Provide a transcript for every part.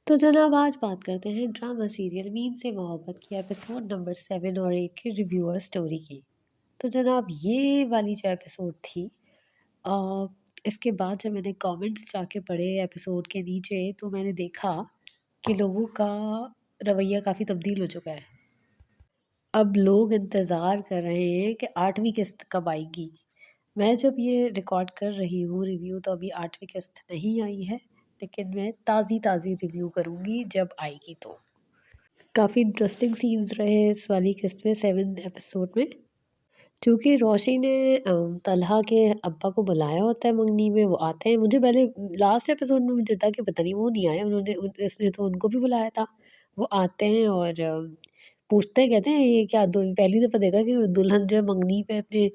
तो जनाब आज बात करते हैं ड्रामा सीरियल मीम से मोहब्बत की एपिसोड नंबर 7 और 8 के रिव्यूअर स्टोरी की। तो जनाब ये वाली जो एपिसोड थी अ, इसके बाद जब मैंने कमेंट्स जाके पढ़े एपिसोड के नीचे तो मैंने देखा कि लोगों का रवैया काफ़ी तब्दील हो चुका है। अब लोग इंतज़ार कर रहे हैं कि 8वीं किस्त कब आएगी। मैं जब ये रिकॉर्ड कर रही हूँ रिव्यू तो अभी 8वीं किस्त नहीं आई है, लेकिन मैं ताज़ी-ताज़ी रिव्यू करूँगी जब आएगी तो। काफ़ी इंटरेस्टिंग सीन्स रहे हैं इस वाली किस्त में 7 एपिसोड में। चूँकि रोशी ने तलहा के अब्बा को बुलाया होता है मंगनी में, वो आते हैं। मुझे पहले लास्ट एपिसोड में मुझे था कि पता नहीं वो नहीं आए, उन्होंने इसने तो उनको भी बुलाया था। वो आते हैं और पूछते हैं, कहते हैं ये क्या पहली दफ़ा देखा कि दुल्हन जो है मंगनी पे अपने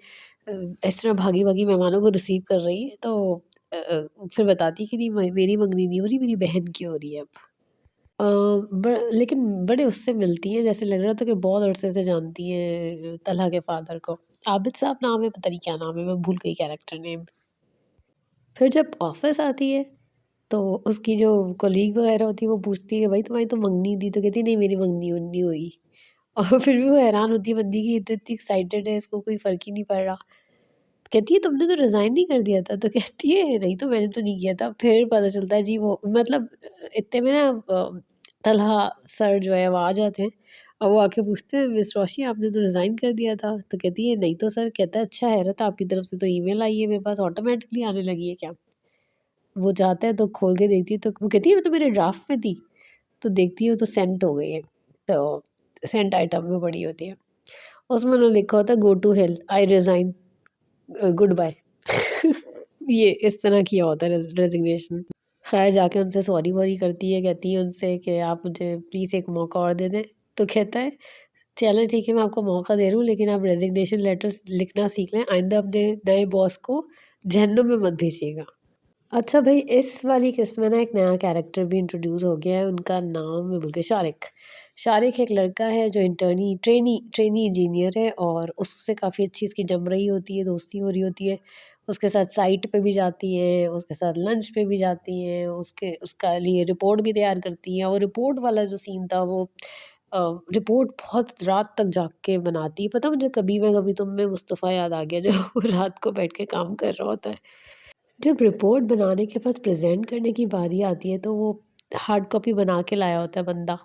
इस तरह भागी-भागी मेहमानों को रिसीव कर रही है। तो फिर बताती है कि नहीं मेरी मंगनी नहीं हो रही, मेरी बहन की हो रही है अब। अ, लेकिन बड़े उससे मिलती हैं, जैसे लग रहा था कि बहुत अरसे से जानती हैं तलहा के फादर को। आबिद साहब नाम है, पता नहीं क्या नाम है, मैं भूल गई कैरेक्टर नेम। फिर जब ऑफिस आती है तो उसकी जो कोलीग वगैरह होती है वो पूछती है भाई तुम्हारी तो मंगनी थी, तो कहती है नहीं मेरी मंगनी नहीं हुई। और फिर भी वो हैरान होती है बंदी की, तो इतनी एक्साइटेड है, इसको कोई फर्क ही नहीं पड़ रहा। कहती है तुमने तो रिजाइन नहीं कर दिया था, तो कहती है नहीं तो मैंने तो नहीं किया था। फिर पता चलता है जी वो मतलब इतने में ना तलहा सर जो है वो आ जाते हैं और वो आके पूछते हैं मिस रोशी आपने तो रिज़ाइन कर दिया था, तो कहती है नहीं तो सर। कहता है अच्छा हैरत आपकी तरफ से तो ईमेल आई है मेरे पास, ऑटोमेटिकली आने लगी है क्या। वो जाता है तो खोल के देखती है तो वो कहती है वो तो मेरे ड्राफ्ट में थी। तो देखती है वो तो सेंट हो गई है, तो सेंट आइटम में पड़ी होती है। उसमें उन्होंने लिखा होता है go to hell I resign, goodbye. ये इस तरह किया होता है रेजिग्नेशन। खैर जाके उनसे सॉरी वॉरी करती है, कहती है उनसे कि आप मुझे प्लीज़ एक मौका और दे दें। तो कहता है चलो ठीक है मैं आपको मौका दे रहा हूँ, लेकिन आप रेजिग्नेशन लेटर्स लिखना सीख लें, आइंदा अपने नए बॉस को जहन्नुम में मत भेजिएगा। अच्छा भाई इस वाली किस्त में ना एक नया कैरेक्टर भी इंट्रोड्यूस हो गया है, उनका नाम मैं भूल गई, शारिक। शारिक एक लड़का है जो ट्रेनी ट्रेनी इंजीनियर है और उससे काफ़ी अच्छी इसकी जम रही होती है, दोस्ती हो रही होती है। उसके साथ साइट पे भी जाती हैं, उसके साथ लंच पे भी जाती हैं, उसका लिए रिपोर्ट भी तैयार करती हैं। और रिपोर्ट वाला जो सीन था वो रिपोर्ट बहुत रात तक जाग के बनाती है। पता मुझे कभी मैं कभी तुम में मुस्तफ़ा याद आ गया, जो रात को बैठ के काम कर रहा होता है। जब रिपोर्ट बनाने के बाद प्रेज़ेंट करने की बारी आती है तो वो हार्ड कॉपी बना के लाया होता है बंदा।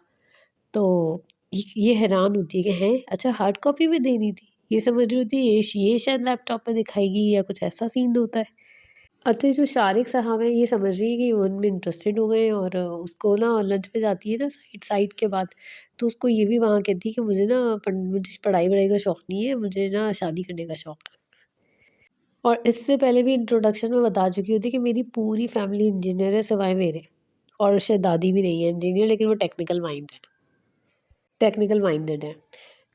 तो ये हैरान होती है कि हैं अच्छा हार्ड कॉपी भी देनी थी। ये समझ रही होती है ये शायद लैपटॉप पे दिखाएगी या कुछ ऐसा सीन होता है। अच्छा ये जो शारिक साहब हैं ये समझ रही है कि वो उनमें इंटरेस्टेड हो गए हैं और उसको ना लंच पे जाती है ना साइट साइट के बाद। तो उसको ये भी वहाँ कहती है कि मुझे पढ़ाई-वढ़ाई का शौक नहीं है, मुझे ना शादी करने का शौक है। और इससे पहले भी इंट्रोडक्शन में बता चुकी होती है कि मेरी पूरी फैमिली इंजीनियर है सिवाय मेरे। और शायद दादी भी नहीं है इंजीनियर, लेकिन वो टेक्निकल माइंडेड है।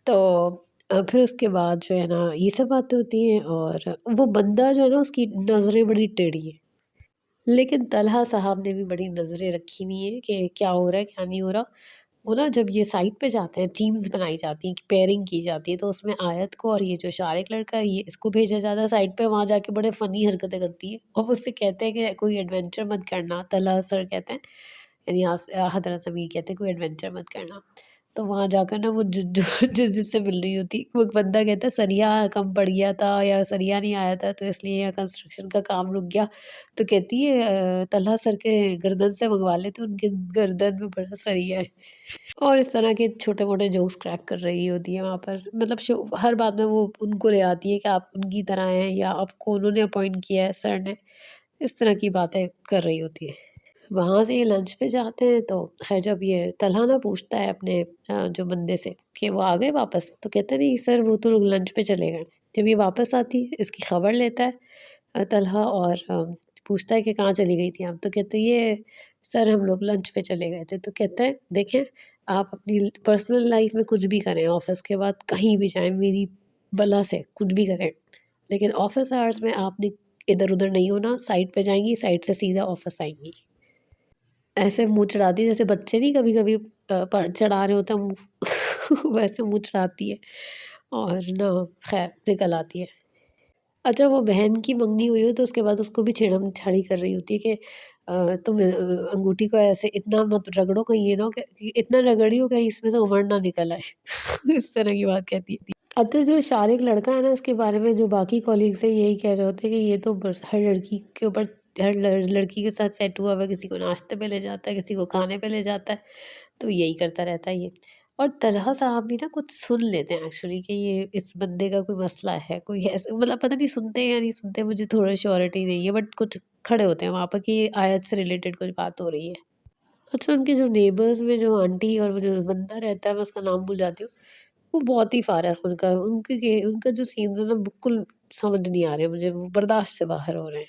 तो फिर उसके बाद जो है ना ये सब बातें होती हैं और वो बंदा जो है ना उसकी नज़रें बड़ी टेढ़ी हैं। लेकिन तलहा साहब ने भी बड़ी नज़रें रखी हुई हैं कि क्या हो रहा है क्या नहीं हो रहा। वो ना जब ये साइट पे जाते हैं टीम्स बनाई जाती हैं, पेयरिंग की जाती है, तो उसमें आयत को और ये जो शारिक लड़का है ये इसको भेजा जाता है साइट पे। वहाँ जाके बड़े फ़नी हरकतें करती है और वो उससे कहते हैं कि कोई एडवेंचर मत करना। तलहा सर कहते हैं यानी हज़रत अमीर कहते हैं कोई एडवेंचर मत करना। तो वहाँ जाकर ना वो जो जो जिससे मिल रही होती वो एक बंदा कहता है सरिया कम पड़ गया था या सरिया नहीं आया था तो इसलिए यहाँ कंस्ट्रक्शन का काम रुक गया। तो कहती है तलहा सर के गर्दन से मंगवा लेते, उनके गर्दन में बड़ा सरिया है। और इस तरह के छोटे-मोटे जोक्स क्रैक कर रही होती है वहाँ पर। मतलब शो हर बात में वो उनको ले आती है कि आप उनकी तरह हैं या आपको उन्होंने अपॉइंट किया है सर ने। इस तरह की बातें कर रही होती है। वहाँ से ये लंच पे जाते हैं तो ख़ैर जब ये तलहा ना पूछता है अपने जो बंदे से कि वो आ गए वापस? तो कहता है नहीं सर वो तो लंच पे चले गए। जब ये वापस आती है इसकी खबर लेता है तलहा और पूछता है कि कहाँ चली गई थी आप? तो कहते हैं ये सर हम लोग लंच पे चले गए थे। तो कहता है देखें आप अपनी पर्सनल लाइफ़ में कुछ भी करें, ऑफ़िस के बाद कहीं भी जाएँ मेरी बला से कुछ भी करें, लेकिन ऑफ़िस आवर्स में आपने इधर-उधर नहीं होना, साइट पे जाएँगी, साइट से सीधा ऑफ़िस आएँगी। ऐसे मुँह चढ़ाती है जैसे बच्चे नहीं कभी-कभी पर चढ़ा रहे होते हैं मुँह वैसे मुँह चढ़ाती है और ना ख़ैर निकल आती है। अच्छा वो बहन की मंगनी हुई हो तो उसके बाद उसको भी छेड़म-छाड़ी कर रही होती है कि तुम अंगूठी को ऐसे इतना मत रगड़ो कहीं ये ना हो कि इतना रगड़ियो कहीं इसमें से उमड़ ना निकल आए। इस तरह की बात कहती थी। अब तो जो शारिक लड़का है ना, इसके बारे में जो बाकी कॉलीग्स हैं यही कह रहे होते हैं कि ये तो बस हर लड़की के ऊपर, हर लड़की के साथ सेट हुआ हुआ, किसी को नाश्ते पे ले जाता है, किसी को खाने पे ले जाता है, तो यही करता रहता है ये। और तलहा साहब भी ना कुछ सुन लेते हैं एक्चुअली कि ये इस बंदे का कोई मसला है, कोई ऐसे मतलब पता नहीं सुनते हैं या नहीं सुनते, मुझे थोड़ा श्योरिटी नहीं है, बट कुछ खड़े होते हैं वहाँ पर कि ये आयत से रिलेटेड कुछ बात हो रही है। अच्छा, उनके जो नेबर्स में जो आंटी और वो जो बंदा रहता है, मैं उसका नाम भूल जाती हूँ, वो बहुत ही फारक उनका उनका जो सीन्स है ना, बिल्कुल समझ नहीं आ रहे मुझे, वो बर्दाश्त से बाहर हो रहे हैं।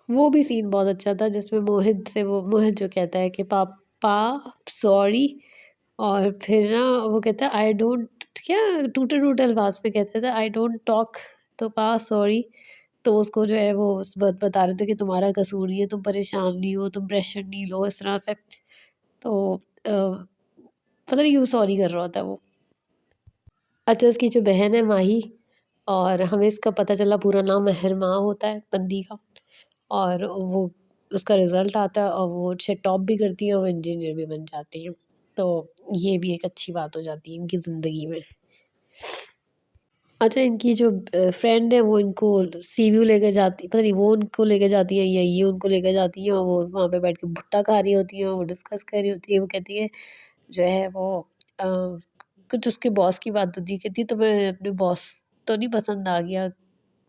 वो भी सीन बहुत अच्छा था जिसमें मोहित जो कहता है कि पापा सॉरी, और फिर ना वो कहता है आई डोंट, क्या टूटे टूटे अल्फाज में कहता था, आई डोंट टॉक, तो पा सॉरी। तो उसको जो है वो उस बात बता रहे थे कि तुम्हारा कसूर नहीं है, तुम परेशान नहीं हो, तुम प्रेशर नहीं लो इस तरह से। तो पता नहीं क्यों सॉरी कर रहा होता है वो। अच्छा, उसकी जो बहन है माही, और हमें इसका पता चला पूरा नाम महरमा होता है बंदी का, और वो उसका रिज़ल्ट आता है और वो अच्छे टॉप भी करती है और वो इंजीनियर भी बन जाती है। तो ये भी एक अच्छी बात हो जाती है इनकी ज़िंदगी में। अच्छा, इनकी जो फ्रेंड है वो इनको सीव्यू लेके जाती, पता नहीं वो उनको लेके जाती है या ये उनको लेके जाती है, और वो वहाँ पे बैठ के भुट्टा खा रही होती है, वो डिस्कस कर रही होती है। वो कहती है जो है वो अ, कुछ उसके बॉस की बात होती है, कहती है तुम्हें अपने बॉस तो नहीं पसंद आ गया,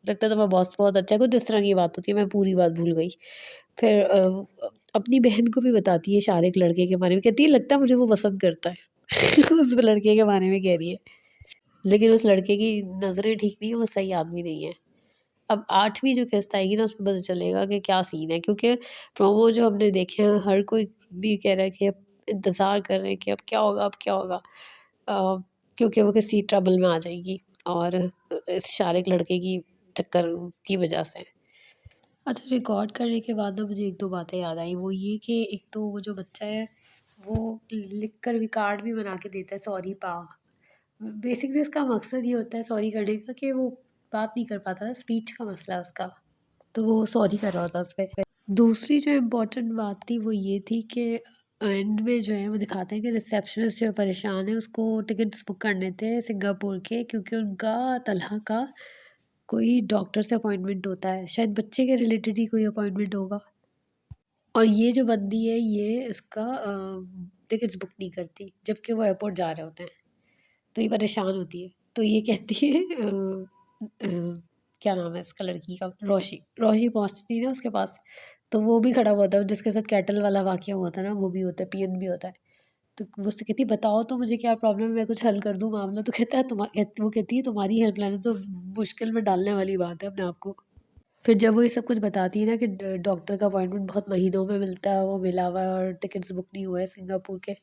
लगता है तुम्हारा बॉस बहुत अच्छा है, कुछ इस तरह की बात होती है, मैं पूरी बात भूल गई। फिर अपनी बहन को भी बताती है शारिक लड़के के बारे में, कहती है लगता है मुझे वो पसंद करता है। उस लड़के के बारे में कह रही है, लेकिन उस लड़के की नज़रें ठीक नहीं है, वो सही आदमी नहीं है। अब 8वीं जो किस्त आएगी ना, उसमें पता चलेगा कि क्या सीन है, क्योंकि प्रोमो जो हमने देखे हैं हर कोई भी कह रहा है कि अब इंतज़ार कर रहे हैं कि अब क्या होगा, अब क्या होगा। क्योंकि वो किसी ट्रबल में आ जाएगी, और इस शारिक लड़के की चक्कर की वजह से। अच्छा, रिकॉर्ड करने के बाद ना मुझे 1-2 बातें याद आई, वो ये कि एक तो वो जो बच्चा है वो लिख कर भी कार्ड भी बना के देता है सॉरी पा। बेसिकली उसका मकसद ये होता है सॉरी करने का कि वो बात नहीं कर पाता था, स्पीच का मसला है उसका, तो वो सॉरी कर रहा था उसपे। दूसरी जो इम्पोर्टेंट बात थी वो ये थी कि एंड में जो है वो दिखाते हैं कि रिसेप्शनिस्ट जो परेशान है, उसको टिकट्स बुक करने थे सिंगापुर के, क्योंकि उनका तलहा का कोई डॉक्टर से अपॉइंटमेंट होता है, शायद बच्चे के रिलेटेड ही कोई अपॉइंटमेंट होगा। और ये जो बंदी है ये इसका टिकट्स बुक नहीं करती, जबकि वो एयरपोर्ट जा रहे होते हैं। तो ये परेशान होती है, तो ये कहती है क्या नाम है इसका लड़की का, रोशी। रोशी पहुँचती है ना उसके पास, तो वो भी खड़ा हुआ था जिसके साथ कैटल वाला वाक़या हुआ था ना, वो भी होता है, पीएन भी होता है। तो वो उससे कहती है बताओ तो मुझे क्या प्रॉब्लम है, मैं कुछ हल कर दूँ मामला। तो कहता है वो कहती है तुम्हारी हेल्प लाना तो मुश्किल में डालने वाली बात है अपने आप को। फिर जब वो ये सब कुछ बताती है ना कि डॉक्टर का अपॉइंटमेंट बहुत महीनों में मिलता है, वो मिला हुआ है और टिकट्स बुक नहीं हुए हैं सिंगापुर के,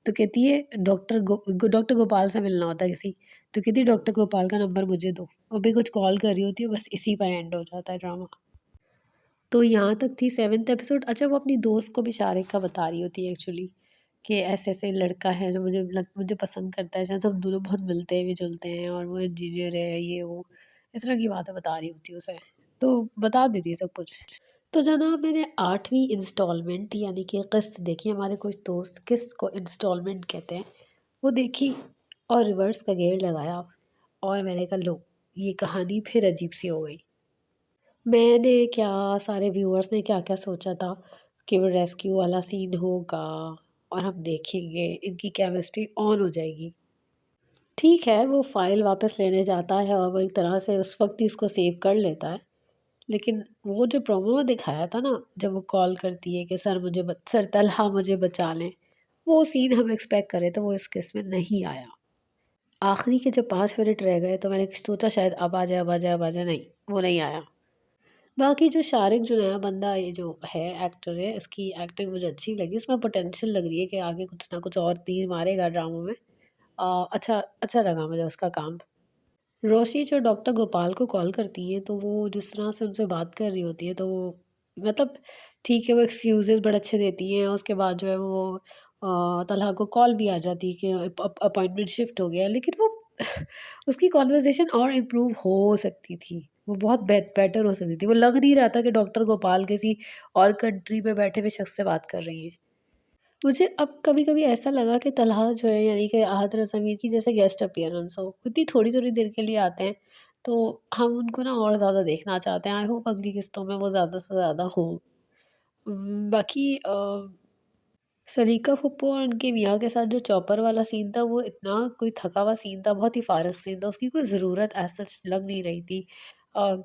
तो कहती है डॉक्टर गोपाल से मिलना होता है किसी, तो कहती है डॉक्टर गोपाल का नंबर मुझे दो, और भी कुछ कॉल कर रही होती है, बस इसी पर एंड हो जाता है ड्रामा। तो यहाँ तक थी 7th एपिसोड। अच्छा, वो अपनी दोस्त को भी शारिक का बता रही होती है एक्चुअली कि ऐसे ऐसे लड़का है जो मुझे पसंद करता है, शायद हम दोनों बहुत मिलते भी जुलते हैं, और वो इंजीनियर है ये वो, इस तरह की बातें बता रही होती है उसे, तो बता देती है सब कुछ। तो जनाब, मैंने 8वीं इंस्टॉलमेंट यानी कि किस्त देखी, हमारे कुछ दोस्त किस्त को इंस्टॉलमेंट कहते हैं, वो देखी और रिवर्स का गेयर लगाया, और मैंने कहा लो, ये कहानी फिर अजीब सी हो गई। मैंने क्या, सारे व्यूअर्स ने क्या क्या सोचा था कि वो रेस्क्यू वाला सीन होगा और हम देखेंगे इनकी केमिस्ट्री ऑन हो जाएगी। ठीक है, वो फाइल वापस लेने जाता है और वो एक तरह से उस वक्त ही उसको सेव कर लेता है, लेकिन वो जो प्रोमो में दिखाया था ना, जब वो कॉल करती है कि सर तलहा मुझे बचा लें, वो सीन हम एक्सपेक्ट करे तो वो इस केस में नहीं आया। आखिरी के जब 5 मिनट रह गए तो मैंने सोचा शायद अब आ जाए, अब आ जाए, अब आ जाए, नहीं, वो नहीं आया। बाकी जो शारिक जो नया बंदा ये जो है एक्टर है, इसकी एक्टिंग मुझे अच्छी लगी, इसमें पोटेंशियल लग रही है कि आगे कुछ ना कुछ और तीर मारेगा ड्रामों में। अच्छा अच्छा लगा मुझे उसका काम। रोशी जो डॉक्टर गोपाल को कॉल करती है, तो वो जिस तरह से उनसे बात कर रही होती है, तो वो मतलब ठीक है, वो एक्सक्यूज़ेस बड़े अच्छे देती हैं, उसके बाद जो है वो तलहा को कॉल भी आ जाती है कि अपॉइंटमेंट शिफ्ट हो गया है, लेकिन वो उसकी कॉन्वर्सेशन और इम्प्रूव हो सकती थी। वो बहुत बेटर हो सकती थी। वो लग नहीं रहा था कि डॉक्टर गोपाल किसी और कंट्री में बैठे हुए शख्स से बात कर रही हैं। मुझे अब कभी-कभी ऐसा लगा कि तलहा जो है, यानी कि आहत रज़ा मीर की जैसे गेस्ट अपीयरेंस हो, इतनी थोड़ी-थोड़ी देर के लिए आते हैं, तो हम उनको ना और ज़्यादा देखना चाहते हैं। आई होप अगली किस्तों में वो ज़्यादा से ज़्यादा हों। बाकी सलीका फूप्पो और उनके मियाँ के साथ जो चॉपर वाला सीन था, वो इतना कोई थका हुआ सीन था, बहुत ही फ़ारिग सीन था, उसकी कोई ज़रूरत एज़ सच लग नहीं रही थी। अ,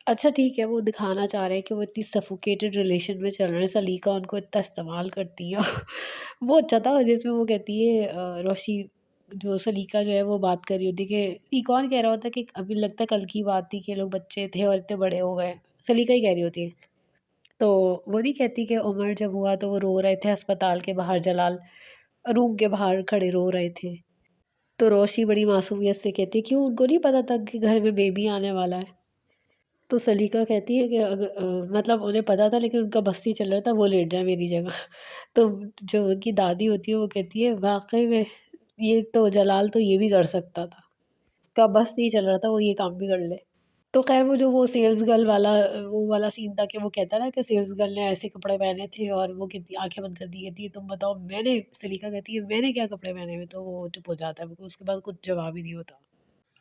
अच्छा ठीक है, वो दिखाना चाह रहे हैं कि वो इतनी सफोकेटेड रिलेशन में चल रहे हैं, सलीका उनको इतना इस्तेमाल करती है। वो अच्छा था जिसमें वो कहती है रोशी, जो सलीका जो है वो बात कर रही होती है कि ये कौन कह रहा होता है कि अभी लगता है कल की बात थी कि लोग बच्चे थे और इतने बड़े हो गए। सलीका ही कह रही होती है। तो वो नहीं कहती कि उमर जब हुआ तो वो रो रहे थे अस्पताल के बाहर, जलाल रूम के बाहर खड़े रो रहे थे। तो रोशी बड़ी मासूमियत से कहती है, क्यों उनको नहीं पता था कि घर में बेबी आने वाला है? तो सलीका कहती है कि मतलब उन्हें पता था लेकिन उनका बस नहीं चल रहा था, वो लेट जाए मेरी जगह। तो जो उनकी दादी होती है वो कहती है, वाक़ई में ये तो जलाल तो ये भी कर सकता था। उसका बस नहीं चल रहा था, वो ये काम भी कर ले। तो ख़ैर वो सेल्स गर्ल वाला वो वाला सीन था कि वो कहता है ना कि सेल्स गर्ल ने ऐसे कपड़े पहने थे और वो कहती आँखें बंद कर दी, कहती है तुम बताओ मैंने, सलीका कहती है मैंने क्या कपड़े पहने हुए? तो वो चुप हो जाता है, बिल्कुल उसके बाद कुछ जवाब ही नहीं होता।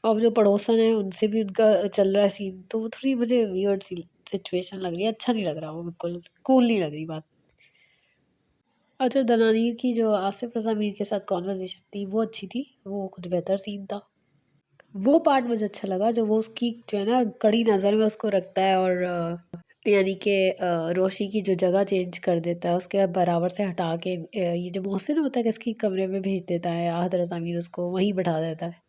और जो पड़ोसन है उनसे भी उनका चल रहा है सीन, तो वो थोड़ी मुझे वियर्ड सी सिचुएशन लग रही है, अच्छा नहीं लग रहा वो, बिल्कुल कूल नहीं लग रही बात। और जो दनानीर की जो आसिफ रज़ा मीर के साथ कन्वर्सेशन थी वो अच्छी थी, वो कुछ बेहतर सीन था। वो पार्ट मुझे अच्छा लगा जो वो उसकी जो है ना कड़ी नज़र में उसको रखता है और यानी कि रोशी की जो जगह चेंज कर देता है, उसके बराबर से हटा के ये जो मोहसिन होता है कि इसकी कमरे में भेज देता है, आहत रज़ा मीर उसको वहीं बैठा देता है।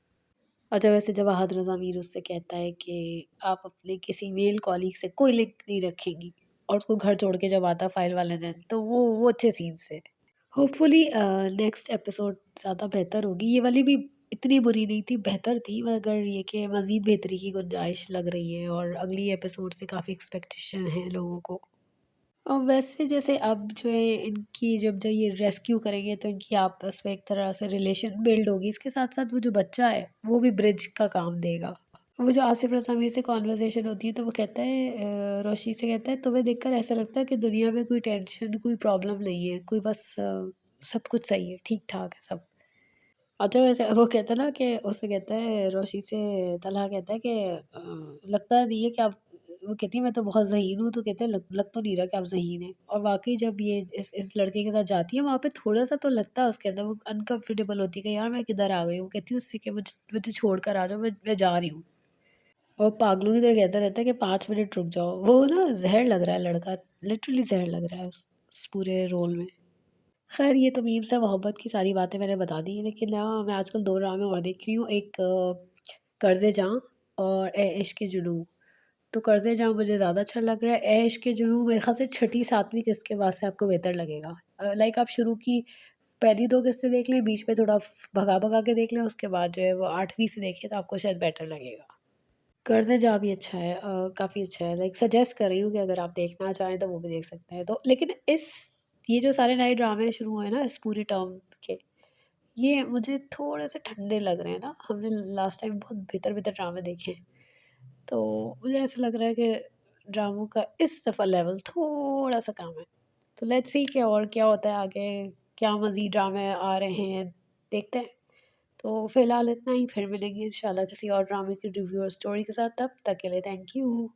अच्छा वैसे जब आहत रज़ा मीर उससे कहता है कि आप अपने किसी मेल कॉलीग से कोई लिंक नहीं रखेंगी, और उसको घर छोड़ के जब आता है फाइल वाले दिन, तो वो अच्छे सीन्स थे। होपफुली नेक्स्ट एपिसोड ज़्यादा बेहतर होगी। ये वाली भी इतनी बुरी नहीं थी, बेहतर थी, मगर ये कि मज़ीद बेहतरी की गुंजाइश लग रही है और अगली एपिसोड से काफ़ी एक्सपेक्टेशन है लोगों को। और वैसे जैसे अब जो है इनकी जब ये रेस्क्यू करेंगे तो इनकी आपस में एक तरह से रिलेशन बिल्ड होगी। इसके साथ-साथ वो जो बच्चा है वो भी ब्रिज का काम देगा। वो जो आसिफ रज़ावी से कॉन्वर्सेशन होती है तो वो कहता है रोशी से कहता है, तुम्हें देखकर ऐसा लगता है कि दुनिया में कोई टेंशन कोई प्रॉब्लम नहीं है, कोई बस सब कुछ सही है, ठीक ठाक है सब। अच्छा वैसे वो कहता है ना कि उससे कहता है रोशी से, तलहा कहता है कि लगता नहीं है कि आप, वो कहती है मैं तो बहुत ज़हीन हूँ, तो कहते हैं लग तो नहीं रहा कि आप ज़हीन हैं। और वाकई जब ये इस लड़के के साथ जाती है वहाँ पे थोड़ा सा तो लगता है उसके अंदर, वो अनकम्फर्टेबल होती है कि यार मैं किधर आ गई हूँ। कहती है उससे कि मुझे मुझे छोड़ कर आ जाओ, मैं जा रही हूँ। और पागलों की तरह कहता रहता है कि 5 मिनट रुक जाओ। वो ना ज़हर लग रहा है लड़का, लिटरली ज़हर लग रहा है उस पूरे रोल में। ख़ैर ये तो मीम से मोहब्बत की सारी बातें मैंने बता दी, लेकिन मैं आजकल 2 ड्रामे और देख रही हूँ। एक कर्ज़े जाँ और ए इश्क़ जुनूँ। तो कर्ज़े जाँ मुझे ज़्यादा अच्छा लग रहा है। ए इश्क़ जुनूँ मेरे ख़्याल से छठी 7वीं किस्त के बाद से आपको बेहतर लगेगा। लाइक आप शुरू की पहली 2 किस्तें देख लें, बीच में थोड़ा भगा-भगा के देख लें, उसके बाद जो है वो 8वीं से देखें तो आपको शायद बेटर लगेगा। कर्ज़े जा भी अच्छा है, काफ़ी अच्छा है, लाइक सजेस्ट कर रही हूँ कि अगर आप देखना चाहें तो वो भी देख सकते हैं। तो लेकिन इस ये जो सारे नए ड्रामे शुरू हुए हैं ना इस पूरे टर्म के, ये मुझे थोड़े-से ठंडे लग रहे हैं ना। हमने लास्ट टाइम बहुत बेहतर-बेहतर ड्रामे देखे हैं। तो मुझे ऐसा लग रहा है कि ड्रामों का इस दफ़ा लेवल थोड़ा-सा कम है। तो लेट्स सी कि और क्या होता है आगे, क्या मज़ीद ड्रामे आ रहे हैं, देखते हैं। तो फ़िलहाल इतना ही, फिर मिलेंगे इंशाल्लाह किसी और ड्रामे की रिव्यू और स्टोरी के साथ, तब तक के लिए थैंक यू।